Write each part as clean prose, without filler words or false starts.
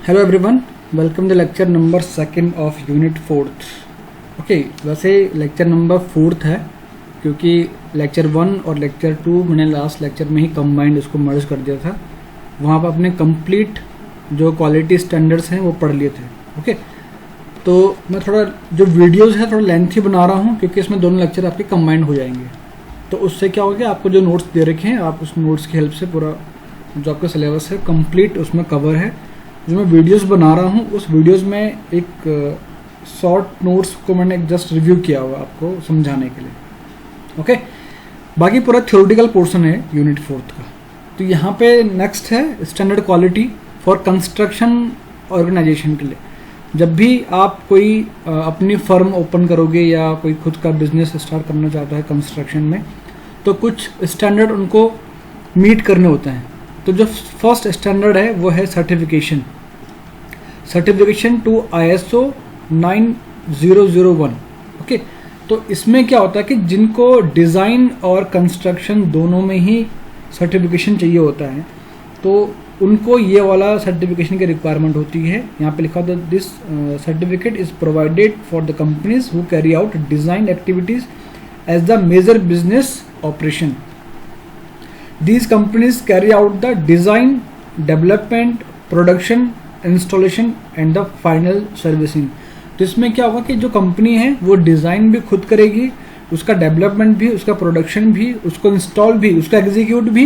Hello everyone, welcome the lecture number second of unit fourth. Okay, वैसे lecture number fourth है क्योंकि lecture 1 और lecture 2 मैंने last lecture में ही कंबाइंड उसको मर्ज कर दिया था। वहाँ पर अपने कंप्लीट जो क्वालिटी स्टैंडर्ड्स हैं वो पढ़ लिए थे। ओके, तो मैं थोड़ा जो वीडियोज़ है थोड़ा लेंथी बना रहा हूँ क्योंकि इसमें दोनों लेक्चर आपके कंबाइंड हो जाएंगे। तो उससे क्या होगा, आपको जो नोट्स दे रखे हैं आप उस नोट्स की हेल्प से पूरा जो आपका सिलेबस है कंप्लीट उसमें कवर है। जो मैं वीडियोस बना रहा हूँ उस वीडियोस में एक शॉर्ट नोट्स को मैंने जस्ट रिव्यू किया हुआ आपको समझाने के लिए। ओके, बाकी पूरा थ्योरेटिकल पोर्शन है यूनिट फोर्थ का। तो यहाँ पे नेक्स्ट है standard quality for construction organisation के लिए। जब भी आप कोई अपनी फर्म ओपन करोगे या कोई खुद का बिजनेस स्टार्ट करना चाहता है कंस्ट्रक्शन में, तो कुछ स्टैंडर्ड उनको मीट करने होते हैं। तो जो फर्स्ट स्टैंडर्ड है वो है सर्टिफिकेशन टू ISO 9001। ओके, तो इसमें क्या होता है कि जिनको डिज़ाइन और कंस्ट्रक्शन दोनों में ही सर्टिफिकेशन चाहिए होता है तो उनको ये वाला सर्टिफिकेशन की रिक्वायरमेंट होती है। यहाँ पे लिखा होता है this certificate is provided for the companies who carry out design activities as the major business operation. These companies carry out the design, development, production, installation and the final servicing। तो इसमें क्या होगा कि जो कंपनी है वो design भी खुद करेगी, उसका डेवलपमेंट भी, उसका प्रोडक्शन भी, उसको इंस्टॉल भी, उसका एग्जीक्यूट भी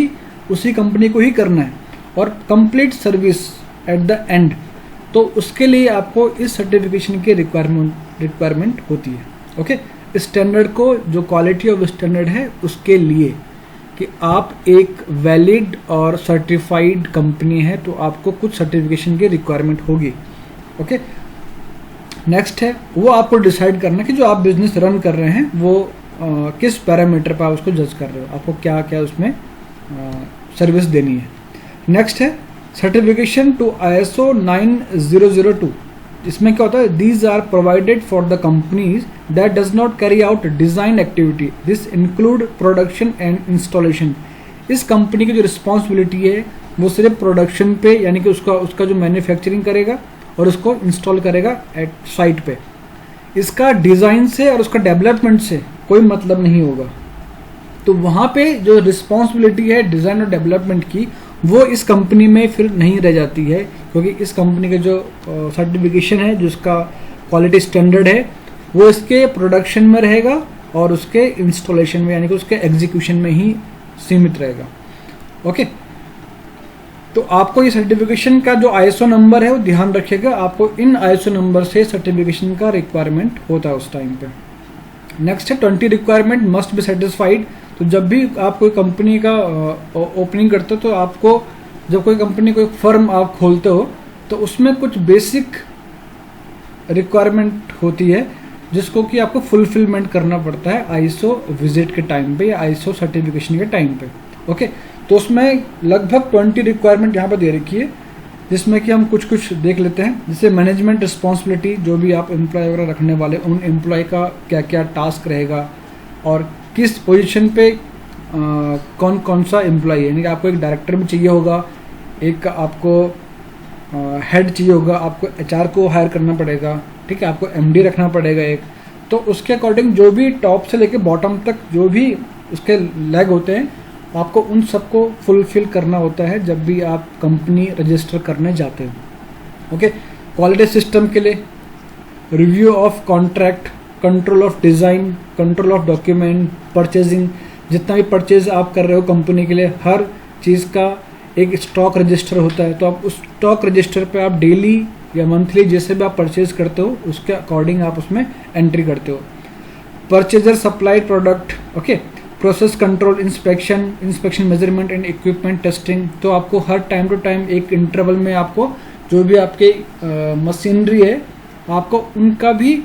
उसी कंपनी को ही करना है और complete service at the end. तो उसके लिए आपको इस सर्टिफिकेशन की रिक्वायरमेंट होती है। ओके, स्टैंडर्ड को जो क्वालिटी ऑफ स्टैंडर्ड है उसके लिए कि आप एक वैलिड और सर्टिफाइड कंपनी है तो आपको कुछ सर्टिफिकेशन की रिक्वायरमेंट होगी। ओके, नेक्स्ट है वो आपको डिसाइड करना कि जो आप बिजनेस रन कर रहे हैं वो किस पैरामीटर पर आप उसको जज कर रहे हो, आपको क्या क्या उसमें सर्विस देनी है। नेक्स्ट है सर्टिफिकेशन टू ISO 9002। इसमें क्या होता है, these are provided for the companies that does not carry out design activity, this include production and installation. इस कंपनी की जो रिस्पॉन्सिबिलिटी है वो सिर्फ प्रोडक्शन पे, यानी कि उसका जो मैन्युफैक्चरिंग करेगा और उसको इंस्टॉल करेगा एट साइट पे। इसका डिज़ाइन से और उसका डेवलपमेंट से कोई मतलब नहीं होगा। तो वहाँ पे जो रिस्पॉन्सिबिलिटी है डिज़ाइन और डेवलपमेंट की वो इस कंपनी में फिर नहीं रह जाती है, क्योंकि इस कंपनी का जो सर्टिफिकेशन है, जिसका क्वालिटी स्टैंडर्ड है, वो इसके प्रोडक्शन में रहेगा और उसके इंस्टॉलेशन में, यानी कि उसके एग्जीक्यूशन में ही सीमित रहेगा। ओके, तो आपको ये सर्टिफिकेशन का जो ISO नंबर है वो ध्यान रखिएगा, आपको इन ISO नंबर से सर्टिफिकेशन का रिक्वायरमेंट होता है उस टाइम पे। नेक्स्ट है 20 रिक्वायरमेंट मस्ट बी सेटिस्फाइड। तो जब भी आप कोई कंपनी का ओपनिंग करते हो तो आपको, जब कोई कंपनी कोई फर्म आप खोलते हो तो उसमें कुछ बेसिक रिक्वायरमेंट होती है जिसको कि आपको फुलफिलमेंट करना पड़ता है ISO विजिट के टाइम पे या ISO सर्टिफिकेशन के टाइम पे। ओके, तो उसमें लगभग 20 रिक्वायरमेंट यहाँ पर दे रखी है, जिसमें कि हम कुछ देख लेते हैं। जैसे मैनेजमेंट रिस्पॉन्सिबिलिटी, जो भी आप एम्प्लॉय वगैरह रखने वाले उन एम्प्लॉय का क्या क्या टास्क रहेगा और किस पोजीशन पे कौन कौन सा एम्प्लॉय है। यानी कि आपको एक डायरेक्टर भी चाहिए होगा, एक आपको हेड चाहिए होगा, आपको HR को हायर करना पड़ेगा, ठीक है, आपको MD रखना पड़ेगा एक। तो उसके अकॉर्डिंग जो भी टॉप से लेके बॉटम तक जो भी उसके लेग होते हैं आपको उन सबको फुलफिल करना होता है जब भी आप कंपनी रजिस्टर करने जाते हो। ओके, क्वालिटी सिस्टम के लिए review of contract, control of design, control of document, purchasing, जितना भी परचेज आप कर रहे हो कंपनी के लिए हर चीज़ का एक स्टॉक रजिस्टर होता है। तो आप उस स्टॉक रजिस्टर पे आप डेली या मंथली जैसे भी आप परचेज करते हो उसके अकॉर्डिंग आप उसमें एंट्री करते हो। Purchaser supplied product, okay, process control, inspection measurement and equipment testing. तो आपको हर टाइम टू टाइम एक इंटरवल में आपको जो भी आपके मशीनरी है आपको उनका भी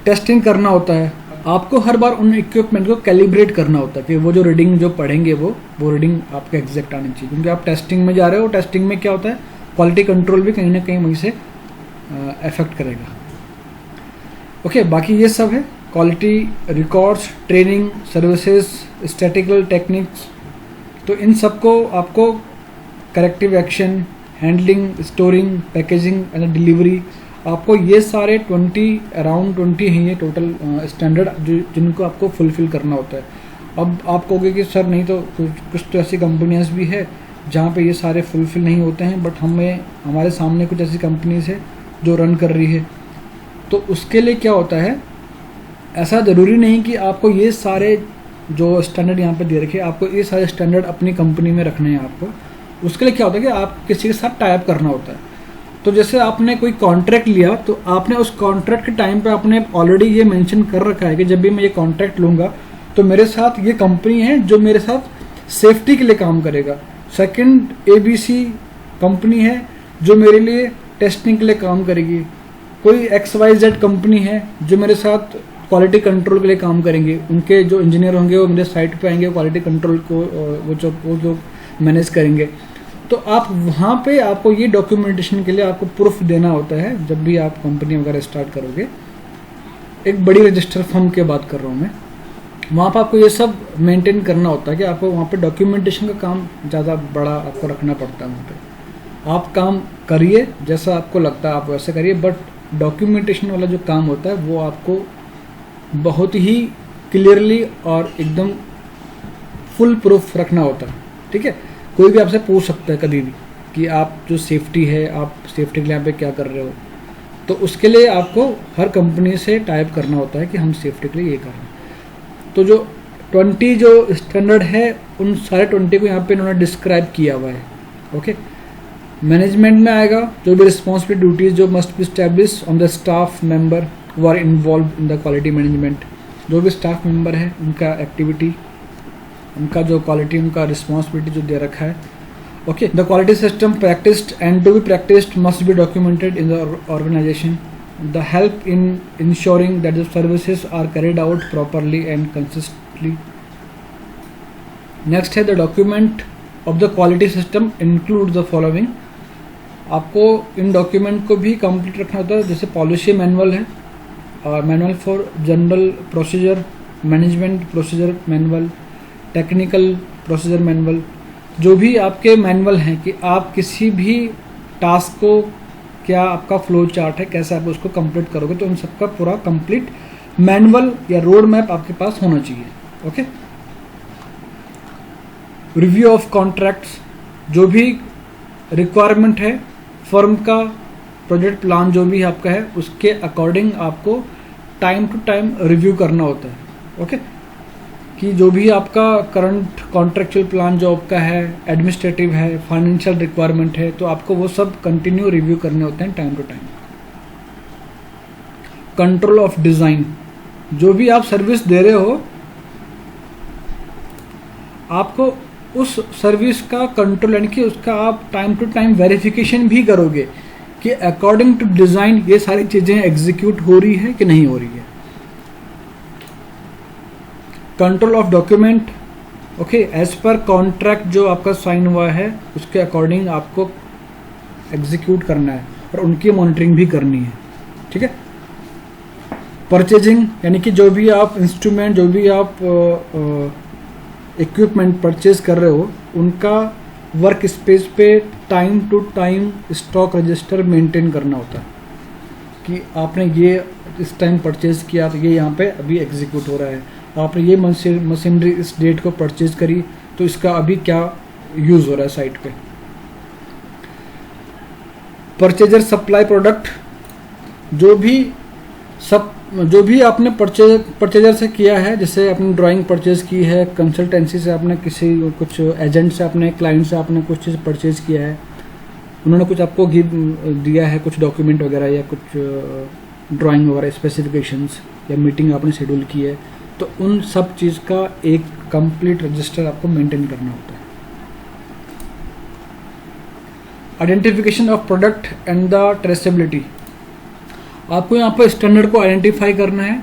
टेस्टिंग करना होता है। आपको हर बार उन इक्विपमेंट को कैलिब्रेट करना होता है कि वो जो रीडिंग जो पढ़ेंगे वो रीडिंग आपके एग्जैक्ट आनी चाहिए, क्योंकि आप टेस्टिंग में जा रहे हो। टेस्टिंग में क्या होता है, क्वालिटी कंट्रोल भी कहीं ना कहीं वहीं से अफेक्ट करेगा। ओके, बाकी ये सब है quality records, training, services, statistical techniques. तो इन सब को आपको corrective action, handling, storing, packaging and delivery. आपको ये सारे अराउंड 20 हैं ये टोटल स्टैंडर्ड जिनको आपको फुलफिल करना होता है। अब आप कहोगे कि सर नहीं तो कुछ तो ऐसी कंपनियां भी है जहाँ पे ये सारे फुलफिल नहीं होते हैं, बट हमारे सामने कुछ ऐसी कंपनीज है जो रन कर रही है। तो उसके लिए क्या होता है, ऐसा ज़रूरी नहीं कि आपको ये सारे जो स्टैंडर्ड यहाँ पे दे रखे, आपको ये सारे स्टैंडर्ड अपनी कंपनी में रखने हैं आपको। उसके लिए क्या होता है कि आप किसी के साथ टाई अप करना होता है। तो जैसे आपने कोई कॉन्ट्रैक्ट लिया तो आपने उस कॉन्ट्रैक्ट के टाइम पे आपने ऑलरेडी ये मेंशन कर रखा है कि जब भी मैं ये कॉन्ट्रैक्ट लूँगा तो मेरे साथ ये कंपनी है जो मेरे साथ सेफ्टी के लिए काम करेगा। सेकंड ABC कंपनी है जो मेरे लिए टेस्टिंग के लिए काम करेगी। कोई XYZ कंपनी है जो मेरे साथ क्वालिटी कंट्रोल के लिए काम करेंगे। उनके जो इंजीनियर होंगे वो मेरे साइट पे आएंगे, क्वालिटी कंट्रोल को वो जो मैनेज करेंगे। तो आप वहाँ पे आपको ये डॉक्यूमेंटेशन के लिए आपको प्रूफ देना होता है जब भी आप कंपनी वगैरह स्टार्ट करोगे। एक बड़ी रजिस्टर फर्म की बात कर रहा हूँ मैं, वहाँ पर आपको ये सब मेंटेन करना होता है कि आपको वहाँ पे डॉक्यूमेंटेशन का काम ज़्यादा बड़ा आपको रखना पड़ता है। वहाँ पे आप काम करिए जैसा आपको लगता है आप वैसे करिए, बट डॉक्यूमेंटेशन वाला जो काम होता है वो आपको बहुत ही क्लियरली और एकदम फुल प्रूफ रखना होता है। ठीक है, कोई भी आपसे पूछ सकता है कभी भी कि आप जो सेफ्टी है, आप सेफ्टी के लिए यहाँ पे क्या कर रहे हो। तो उसके लिए आपको हर कंपनी से टाइप करना होता है कि हम सेफ्टी के लिए ये कर रहे हैं। तो जो 20 जो स्टैंडर्ड है उन सारे 20 को यहाँ पे इन्होंने डिस्क्राइब किया हुआ है। ओके, मैनेजमेंट में आएगा जो भी रिस्पॉन्सिबिलिटी ड्यूटीज जो must be establish on the staff member who are involve in the quality management. जो भी स्टाफ मेंबर है उनका एक्टिविटी, उनका जो क्वालिटी, उनका रिस्पॉन्सिबिलिटी जो दे रखा है। Okay, the quality system practised and to be practised must be documented in the organisation. The help in ensuring that the services are carried out properly and consistently. Next है the document of the quality system includes the following. आपको इन document को भी complete रखना होता है, जैसे policy manual है, manual for general procedure, management procedure manual, technical procedure manual. जो भी आपके मैनुअल हैं कि आप किसी भी टास्क को, क्या आपका फ्लो चार्ट है, कैसे आप उसको कंप्लीट करोगे, तो उन सबका पूरा कंप्लीट मैनुअल या रोड मैप आपके पास होना चाहिए। ओके, रिव्यू ऑफ कॉन्ट्रैक्ट्स, जो भी रिक्वायरमेंट है फर्म का, प्रोजेक्ट प्लान जो भी आपका है उसके अकॉर्डिंग आपको टाइम टू टाइम रिव्यू करना होता है। ओके, कि जो भी आपका करंट कॉन्ट्रेक्चुअल प्लान जो आपका है, एडमिनिस्ट्रेटिव है, फाइनेंशियल रिक्वायरमेंट है, तो आपको वो सब कंटिन्यू रिव्यू करने होते हैं time to time. Control of design, जो भी आप सर्विस दे रहे हो आपको उस सर्विस का कंट्रोल, यानी कि उसका आप टाइम टू टाइम वेरिफिकेशन भी करोगे कि अकॉर्डिंग टू डिज़ाइन ये सारी चीज़ें एग्जीक्यूट हो रही है कि नहीं हो रही है। Control of document, okay, as per contract जो आपका साइन हुआ है उसके अकॉर्डिंग आपको एग्जीक्यूट करना है और उनकी मॉनिटरिंग भी करनी है। ठीक है, परचेजिंग, यानी कि जो भी आप इंस्ट्रूमेंट, जो भी आप इक्विपमेंट परचेज कर रहे हो उनका वर्क स्पेस पे time to time stock register maintain करना होता है कि आपने ये इस टाइम परचेज किया तो ये यहाँ पे अभी एग्जीक्यूट हो रहा है, आपने ये मशीनरी इस डेट को परचेज करी तो इसका अभी क्या यूज़ हो रहा है साइट पे। परचेजर सप्लाई प्रोडक्ट, जो भी आपने परचेजर से किया है, जैसे आपने ड्राइंग परचेज की है, कंसल्टेंसी से आपने कुछ एजेंट से, अपने क्लाइंट से आपने कुछ चीज़ परचेज किया है, उन्होंने कुछ आपको दिया है, कुछ डॉक्यूमेंट वगैरह या कुछ ड्राइंग वगैरह स्पेसिफिकेशंस, या मीटिंग आपने शेड्यूल की है, तो उन सब चीज़ का एक कंप्लीट रजिस्टर आपको मेंटेन करना होता है। Identification of product and the traceability, आपको यहाँ पर स्टैंडर्ड को आइडेंटिफाई करना है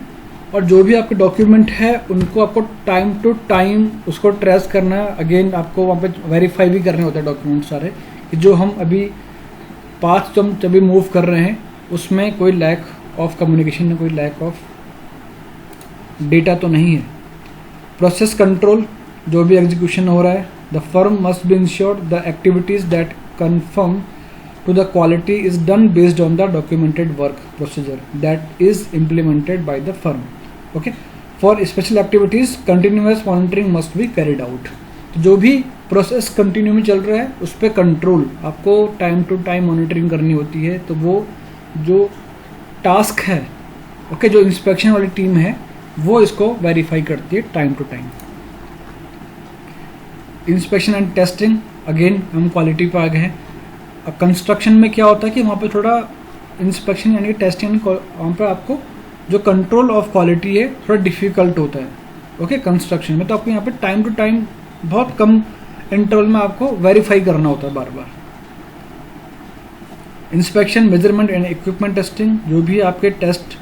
और जो भी आपके डॉक्यूमेंट है उनको आपको टाइम टू टाइम उसको ट्रेस करना है। अगेन आपको वहाँ पे वेरीफाई भी करने होते हैं डॉक्यूमेंट सारे कि जो हम अभी पाथ जो हम जब भी मूव कर रहे हैं उसमें कोई लैक ऑफ कम्युनिकेशन में, कोई लैक ऑफ डेटा तो नहीं है। प्रोसेस कंट्रोल, जो भी एग्जीक्यूशन हो रहा है, the firm must be insured the activities that confirm to the quality is done based on the documented work procedure that is implemented by the firm. Okay, for special activities continuous monitoring must be carried out. तो जो भी process continue में चल रहा है उस पर control आपको टाइम टू टाइम मॉनिटरिंग करनी होती है। तो वो जो टास्क है ओके जो इंस्पेक्शन वाली टीम है वो इसको वेरीफाई करती है time to time. Inspection and testing, again हम क्वालिटी पे आ गए हैं। कंस्ट्रक्शन में क्या होता है कि वहाँ पे थोड़ा इंस्पेक्शन यानी टेस्टिंग वहाँ पे आपको जो कंट्रोल ऑफ क्वालिटी है थोड़ा डिफिकल्ट होता है। ओके, कंस्ट्रक्शन में तो आपको यहाँ पे टाइम टू टाइम बहुत कम इंटरवल में आपको वेरीफाई करना होता है बार बार। Inspection, measurement and equipment testing, जो भी आपके टेस्ट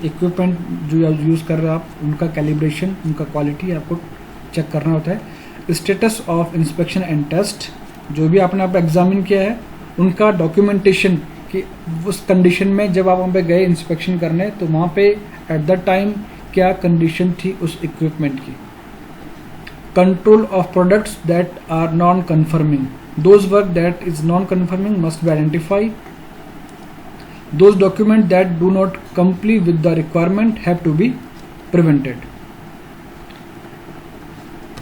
इक्विपमेंट जो यूज़ कर रहे हो आप उनका कैलिब्रेशन, उनका क्वालिटी आपको चेक करना होता है। Status of inspection and test, जो भी आपने आप एग्जामिन किया है उनका डॉक्यूमेंटेशन कि उस कंडीशन में जब आप वहाँ पे गए इंस्पेक्शन करने तो वहाँ पे एट द टाइम क्या कंडीशन थी उस इक्विपमेंट की। Control of products that are non conforming, those work that is non conforming must be identify, those documents that do not comply with the requirement have to be prevented.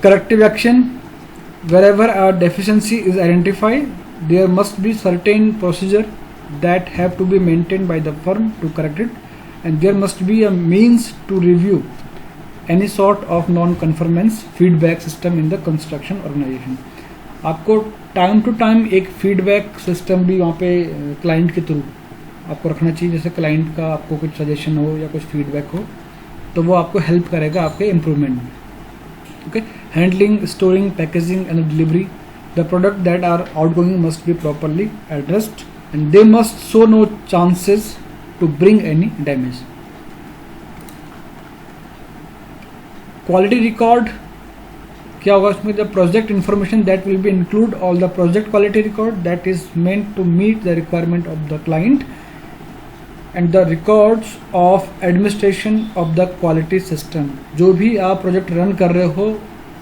Corrective action, wherever a deficiency is identified there must be certain procedure that have to be maintained by the firm to correct it, and there must be a means to review any sort of non-conformance feedback system in the construction organization. आपको time to time एक feedback system भी वहाँ पे client के through आपको रखना चाहिए। जैसे क्लाइंट का आपको कुछ सजेशन हो या कुछ फीडबैक हो तो वो आपको हेल्प करेगा आपके इम्प्रूवमेंट में। Okay, handling, storing, packaging and delivery, the product that are outgoing must be properly addressed and they must show no chances to bring any damage. Quality record क्या होगा उसमें, the project information that will be include all the project quality record that is meant to meet the requirement of the client and the records of administration of the quality system. जो भी आप project run कर रहे हो,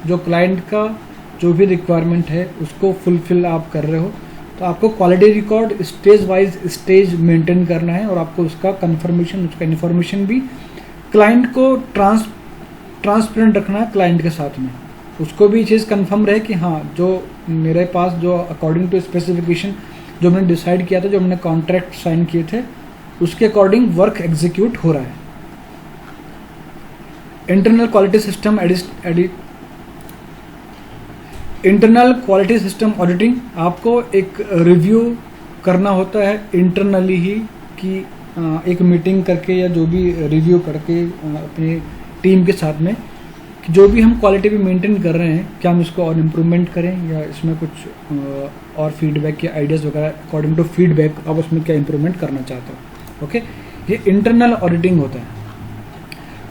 जो client का जो भी रिक्वायरमेंट है उसको फुलफिल आप कर रहे हो, तो आपको quality record stage wise stage maintain करना है और आपको उसका कंफर्मेशन, उसका इन्फॉर्मेशन भी क्लाइंट को ट्रांसपेरेंट रखना है क्लाइंट के साथ में। उसको भी चीज़ कंफर्म रहे कि हाँ जो मेरे पास जो अकॉर्डिंग टू स्पेसिफिकेशन जो मैंने डिसाइड किया था, जो मैंने कॉन्ट्रैक्ट साइन किए थे उसके अकॉर्डिंग वर्क एग्जीक्यूट हो रहा है। Internal quality system internal quality system auditing, आपको एक रिव्यू करना होता है इंटरनली ही कि एक मीटिंग करके या जो भी रिव्यू करके अपनी टीम के साथ में कि जो भी हम क्वालिटी भी मेंटेन कर रहे हैं क्या हम इसको और इम्प्रूवमेंट करें या इसमें कुछ और फीडबैक के आइडियाज़ वगैरह अकॉर्डिंग टू फीडबैक आप उसमें क्या इम्प्रूवमेंट करना चाहते हो। ओके, ये इंटरनल ऑडिटिंग होता है।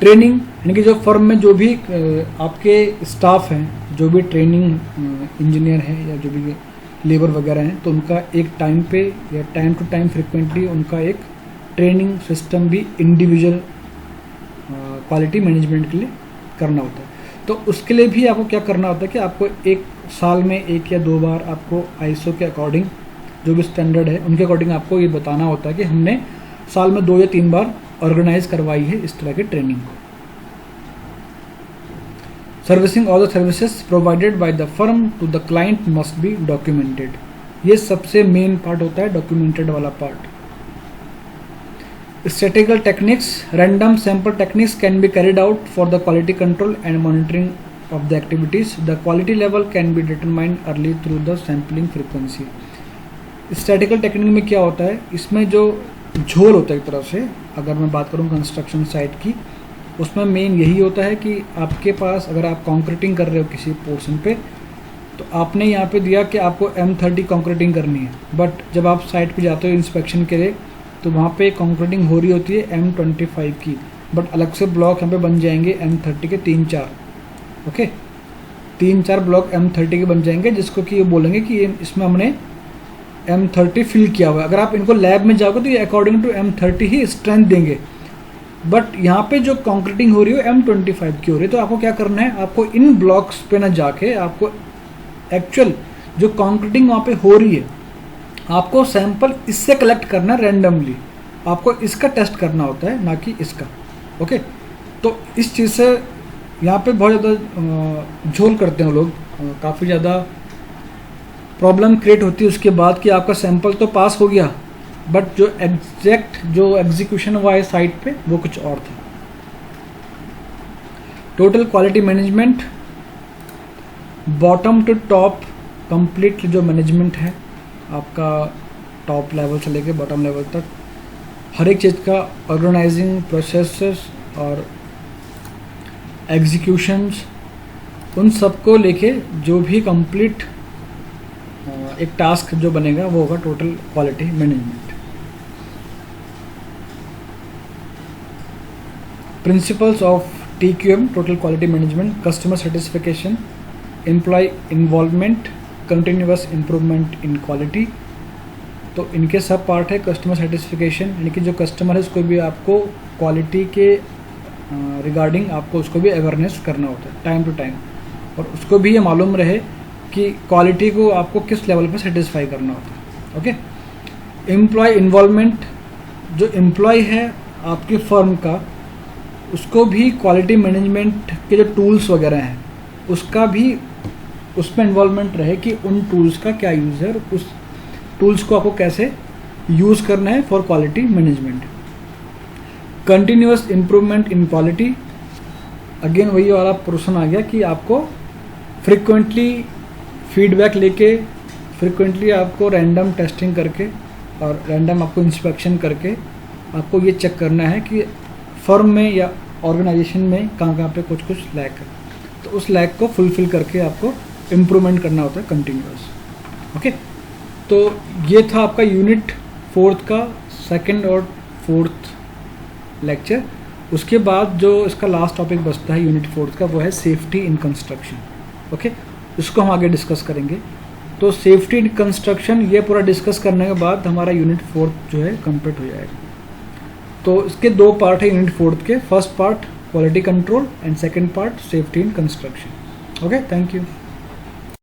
ट्रेनिंग यानी कि जो फर्म में जो भी आपके स्टाफ हैं, जो भी ट्रेनिंग इंजीनियर हैं या जो भी लेबर वगैरह हैं, तो उनका एक टाइम पे या टाइम टू टाइम फ्रिक्वेंटली उनका एक ट्रेनिंग सिस्टम भी इंडिविजुअल क्वालिटी मैनेजमेंट के लिए करना होता है। तो उसके लिए भी आपको क्या करना होता है कि आपको एक साल में 1 या 2 बार आपको आईएसओ के अकॉर्डिंग जो भी स्टैंडर्ड है उनके अकॉर्डिंग आपको ये बताना होता है कि हमने साल में 2 या 3 बार ऑर्गेनाइज करवाई है इस तरह की ट्रेनिंग को। Servicing all the services provided by the firm to the client must be documented, ये सबसे मेन पार्ट होता है डॉक्यूमेंटेड वाला part. Statistical techniques, random sample techniques can be carried out for the quality control and monitoring of the activities. The quality level can be determined early through the sampling frequency. Statistical technique में क्या होता है, इसमें जो झोल होता है एक तरह से, अगर मैं बात करूँ कंस्ट्रक्शन साइट की, उसमें मेन यही होता है कि आपके पास अगर आप कॉन्क्रीटिंग कर रहे हो किसी पोर्शन पे तो आपने यहाँ पे दिया कि आपको M30 कॉन्क्रीटिंग करनी है, बट जब आप साइट पे जाते हो इंस्पेक्शन के लिए तो वहाँ पे कॉन्क्रीटिंग हो रही होती है M25 की, बट अलग से ब्लॉक यहाँ पे बन जाएंगे M30 के 3-4। ओके, 3-4 ब्लॉक M30 के बन जाएंगे जिसको कि ये बोलेंगे कि ये इसमें हमने M30 फिल किया हुआ है। अगर आप इनको लैब में जाओगे तो ये अकॉर्डिंग टू M30 ही स्ट्रेंथ देंगे, बट यहाँ पे जो कॉन्क्रीटिंग हो रही है M25 की हो रही है। तो आपको क्या करना है, आपको इन ब्लॉक्स पे ना जाके आपको एक्चुअल जो कॉन्क्रीटिंग वहाँ पे हो रही है आपको सैंपल इससे कलेक्ट करना रैंडमली, आपको इसका टेस्ट करना होता है, ना कि इसका। ओके, तो इस चीज़ से यहाँ पे बहुत ज़्यादा झोल करते हैं लोग, काफ़ी ज़्यादा प्रॉब्लम क्रिएट होती है उसके बाद कि आपका सैंपल तो पास हो गया, बट जो एग्जैक्ट जो एग्जीक्यूशन हुआ है साइट पे वो कुछ और था। Total quality management, bottom to top complete जो मैनेजमेंट है आपका, टॉप लेवल से लेके बॉटम लेवल तक हर एक चीज़ का ऑर्गेनाइजिंग प्रोसेसेस और एग्जीक्यूशंस, उन सब को लेके जो भी कंप्लीट एक टास्क जो बनेगा वो होगा total quality management. Principles of TQM total quality management, customer satisfaction, employ involvement, continuous improvement in quality. तो इनके सब पार्ट है। कस्टमर सेटिस्फिकेशन यानी कि जो कस्टमर है उसको भी आपको क्वालिटी के रिगार्डिंग आपको उसको भी अवेयरनेस करना होता है टाइम टू टाइम, और उसको भी ये मालूम रहे कि क्वालिटी को आपको किस लेवल पे सेटिस्फाई करना होता है। ओके, एम्प्लॉय इन्वॉल्वमेंट, जो एम्प्लॉय है आपकी फर्म का उसको भी क्वालिटी मैनेजमेंट के जो टूल्स वगैरह हैं उसका भी उसमें इन्वॉल्वमेंट रहे कि उन टूल्स का क्या यूज़ है और उस टूल्स को आपको कैसे यूज़ करना है for quality management. Continuous improvement in quality, again वही वाला पोर्शन आ गया कि आपको फ्रिक्वेंटली फीडबैक लेके, फ्रिक्वेंटली आपको रैंडम टेस्टिंग करके और रैंडम आपको इंस्पेक्शन करके आपको ये चेक करना है कि फर्म में या ऑर्गेनाइजेशन में कहाँ पे कुछ लैक है, तो उस लैक को फुलफिल करके आपको इम्प्रूवमेंट करना होता है कंटिन्यूअस। ओके, तो ये था आपका यूनिट 4 का सेकंड और 4th लेक्चर। उसके बाद जो इसका लास्ट टॉपिक बचता है यूनिट 4 का वो है सेफ्टी इन कंस्ट्रक्शन। ओके, उसको हम आगे डिस्कस करेंगे। तो सेफ्टी इन कंस्ट्रक्शन ये पूरा डिस्कस करने के बाद हमारा यूनिट 4 जो है कंप्लीट हो जाएगा। तो इसके 2 पार्ट है यूनिट 4 के। First part quality control and second part safety in construction. Okay, thank you.